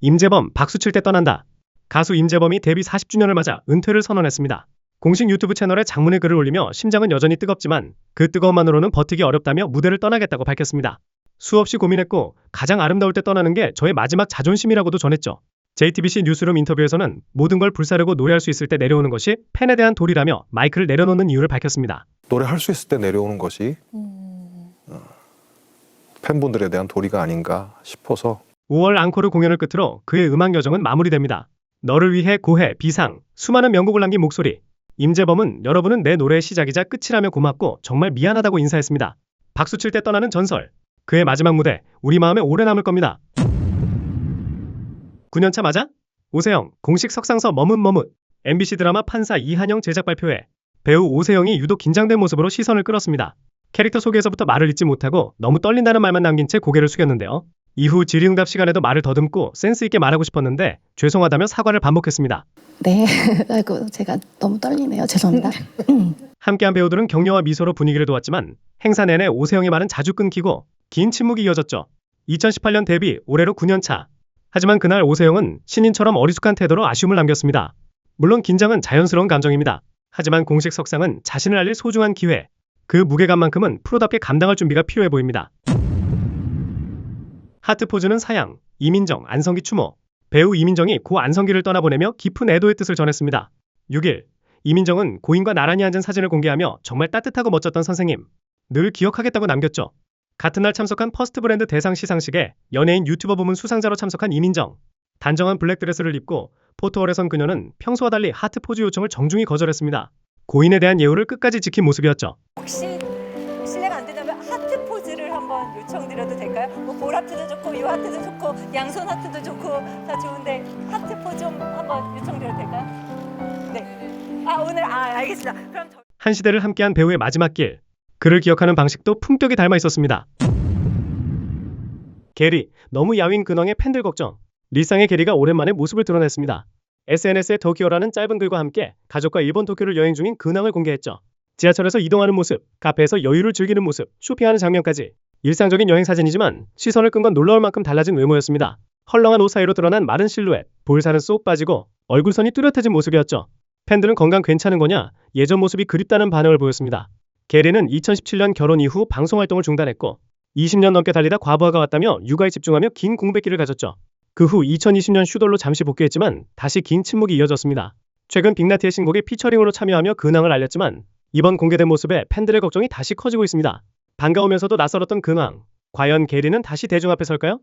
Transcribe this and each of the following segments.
임재범 박수 칠 때 떠난다. 가수 임재범이 데뷔 40주년을 맞아 은퇴를 선언했습니다. 공식 유튜브 채널에 장문의 글을 올리며 심장은 여전히 뜨겁지만 그 뜨거움만으로는 버티기 어렵다며 무대를 떠나겠다고 밝혔습니다. 수없이 고민했고 가장 아름다울 때 떠나는 게 저의 마지막 자존심이라고도 전했죠. JTBC 뉴스룸 인터뷰에서는 모든 걸 불사르고 노래할 수 있을 때 내려오는 것이 팬에 대한 도리라며 마이크를 내려놓는 이유를 밝혔습니다. 노래할 수 있을 때 내려오는 것이 팬분들에 대한 도리가 아닌가 싶어서 5월 앙코르 공연을 끝으로 그의 음악 여정은 마무리됩니다. 너를 위해 고해, 비상, 수많은 명곡을 남긴 목소리. 임재범은 여러분은 내 노래의 시작이자 끝이라며 고맙고 정말 미안하다고 인사했습니다. 박수 칠 때 떠나는 전설. 그의 마지막 무대, 우리 마음에 오래 남을 겁니다. 9년차 맞아? 오세영, 공식 석상서 머뭇머뭇. MBC 드라마 판사 이한영 제작 발표회. 배우 오세영이 유독 긴장된 모습으로 시선을 끌었습니다. 캐릭터 소개에서부터 말을 잇지 못하고 너무 떨린다는 말만 남긴 채 고개를 숙였는데요. 이후 질의응답 시간에도 말을 더듬고 센스 있게 말하고 싶었는데 죄송하다며 사과를 반복했습니다. 네, 아이고 제가 너무 떨리네요. 죄송합니다. 함께한 배우들은 격려와 미소로 분위기를 도왔지만 행사 내내 오세영의 말은 자주 끊기고 긴 침묵이 이어졌죠. 2018년 데뷔, 올해로 9년차. 하지만 그날 오세영은 신인처럼 어리숙한 태도로 아쉬움을 남겼습니다. 물론 긴장은 자연스러운 감정입니다. 하지만 공식 석상은 자신을 알릴 소중한 기회. 그 무게감만큼은 프로답게 감당할 준비가 필요해 보입니다. 하트 포즈는 사양, 이민정, 안성기 추모. 배우 이민정이 고 안성기를 떠나보내며 깊은 애도의 뜻을 전했습니다. 6일, 이민정은 고인과 나란히 앉은 사진을 공개하며 정말 따뜻하고 멋졌던 선생님, 늘 기억하겠다고 남겼죠. 같은 날 참석한 퍼스트 브랜드 대상 시상식에 연예인 유튜버 부문 수상자로 참석한 이민정. 단정한 블랙드레스를 입고 포토월에 선 그녀는 평소와 달리 하트 포즈 요청을 정중히 거절했습니다. 고인에 대한 예우를 끝까지 지킨 모습이었죠. 혹시 실례가 안 된다면 하트 포즈를 한번 요청드려도 될까요? 뭐 볼 하트도 좋고 이 하트도 좋고 양손 하트도 좋고 다 좋은데 하트 포즈 좀 한번 요청드려도 될까요? 네. 오늘 알겠습니다. 그럼 한 시대를 함께한 배우의 마지막 길. 그를 기억하는 방식도 품격이 닮아 있었습니다. 게리, 너무 야윈 근황에 팬들 걱정. 리쌍의 게리가 오랜만에 모습을 드러냈습니다. SNS에 도쿄라는 짧은 글과 함께 가족과 일본 도쿄를 여행 중인 근황을 공개했죠. 지하철에서 이동하는 모습, 카페에서 여유를 즐기는 모습, 쇼핑하는 장면까지. 일상적인 여행 사진이지만 시선을 끈 건 놀라울 만큼 달라진 외모였습니다. 헐렁한 옷 사이로 드러난 마른 실루엣, 볼살은 쏙 빠지고 얼굴선이 뚜렷해진 모습이었죠. 팬들은 건강 괜찮은 거냐, 예전 모습이 그립다는 반응을 보였습니다. 게리는 2017년 결혼 이후 방송 활동을 중단했고 20년 넘게 달리다 과부하가 왔다며 육아에 집중하며 긴 공백기를 가졌죠. 그 후 2020년 슈돌로 잠시 복귀했지만 다시 긴 침묵이 이어졌습니다. 최근 빅나티의 신곡에 피처링으로 참여하며 근황을 알렸지만 이번 공개된 모습에 팬들의 걱정이 다시 커지고 있습니다. 반가우면서도 낯설었던 근황. 과연 게리는 다시 대중 앞에 설까요?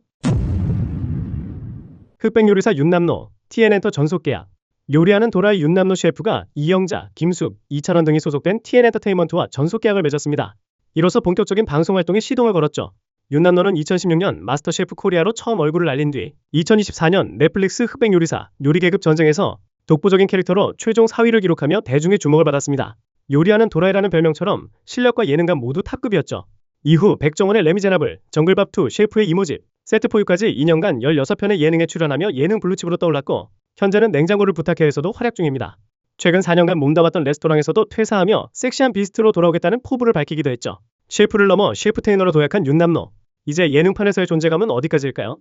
흑백 요리사 윤남노, TN엔터 전속 계약. 요리하는 도라이 윤남노 셰프가 이영자, 김숙, 이찬원 등이 소속된 TN엔터테인먼트와 전속 계약을 맺었습니다. 이로써 본격적인 방송 활동에 시동을 걸었죠. 윤남노는 2016년 마스터 셰프 코리아로 처음 얼굴을 알린 뒤 2024년 넷플릭스 흑백 요리사 요리계급 전쟁에서 독보적인 캐릭터로 최종 4위를 기록하며 대중의 주목을 받았습니다. 요리하는 도라이라는 별명처럼 실력과 예능감 모두 탑급이었죠. 이후 백종원의 레미제라블, 정글밥2, 셰프의 이모집, 세트포유까지 2년간 16편의 예능에 출연하며 예능 블루칩으로 떠올랐고 현재는 냉장고를 부탁해에서도 활약 중입니다. 최근 4년간 몸담았던 레스토랑에서도 퇴사하며 섹시한 비스트로 돌아오겠다는 포부를 밝히기도 했죠. 셰프를 넘어 셰프 테이너로 도약한 윤남노. 이제 예능판에서의 존재감은 어디까지일까요?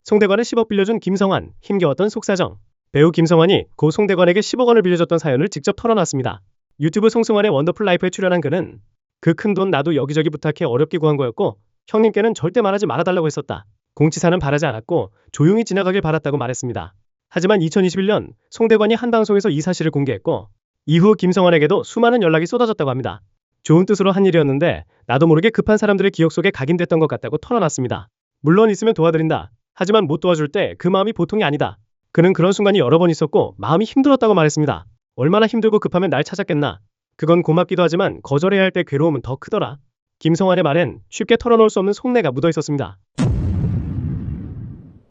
송대관의 10억 빌려준 김성환, 힘겨웠던 속사정. 배우 김성환이 고 송대관에게 10억 원을 빌려줬던 사연을 직접 털어놨습니다. 유튜브 송승환의 원더풀 라이프에 출연한 그는 그 큰 돈 나도 여기저기 부탁해 어렵게 구한 거였고 형님께는 절대 말하지 말아달라고 했었다. 공치사는 바라지 않았고 조용히 지나가길 바랐다고 말했습니다. 하지만 2021년 송대관이 한 방송에서 이 사실을 공개했고 이후 김성환에게도 수많은 연락이 쏟아졌다고 합니다. 좋은 뜻으로 한 일이었는데 나도 모르게 급한 사람들의 기억 속에 각인됐던 것 같다고 털어놨습니다. 물론 있으면 도와드린다. 하지만 못 도와줄 때 그 마음이 보통이 아니다. 그는 그런 순간이 여러 번 있었고 마음이 힘들었다고 말했습니다. 얼마나 힘들고 급하면 날 찾았겠나. 그건 고맙기도 하지만 거절해야 할 때 괴로움은 더 크더라. 김성환의 말엔 쉽게 털어놓을 수 없는 속내가 묻어 있었습니다.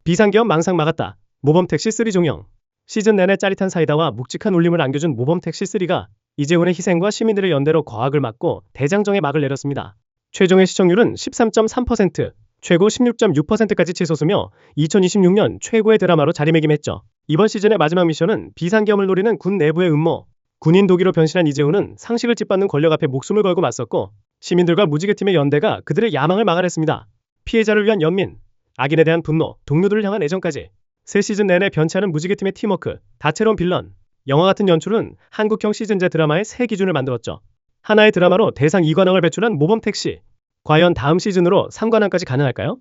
비상계엄 망상 막았다. 모범택시 3 종영. 시즌 내내 짜릿한 사이다와 묵직한 울림을 안겨준 모범택시 3가 이재훈의 희생과 시민들의 연대로 거악을 막고 대장정에 막을 내렸습니다. 최종의 시청률은 13.3%, 최고 16.6%까지 치솟으며 2026년 최고의 드라마로 자리매김했죠. 이번 시즌의 마지막 미션은 비상계엄을 노리는 군 내부의 음모. 군인 도기로 변신한 이재훈은 상식을 짓밟는 권력 앞에 목숨을 걸고 맞섰고 시민들과 무지개팀의 연대가 그들의 야망을 막아냈습니다. 피해자를 위한 연민. 악인에 대한 분노, 동료들을 향한 애정까지. 새 시즌 내내 변치 않은 무지개팀의 팀워크, 다채로운 빌런, 영화 같은 연출은 한국형 시즌제 드라마의 새 기준을 만들었죠. 하나의 드라마로 대상 2관왕을 배출한 모범택시. 과연 다음 시즌으로 3관왕까지 가능할까요?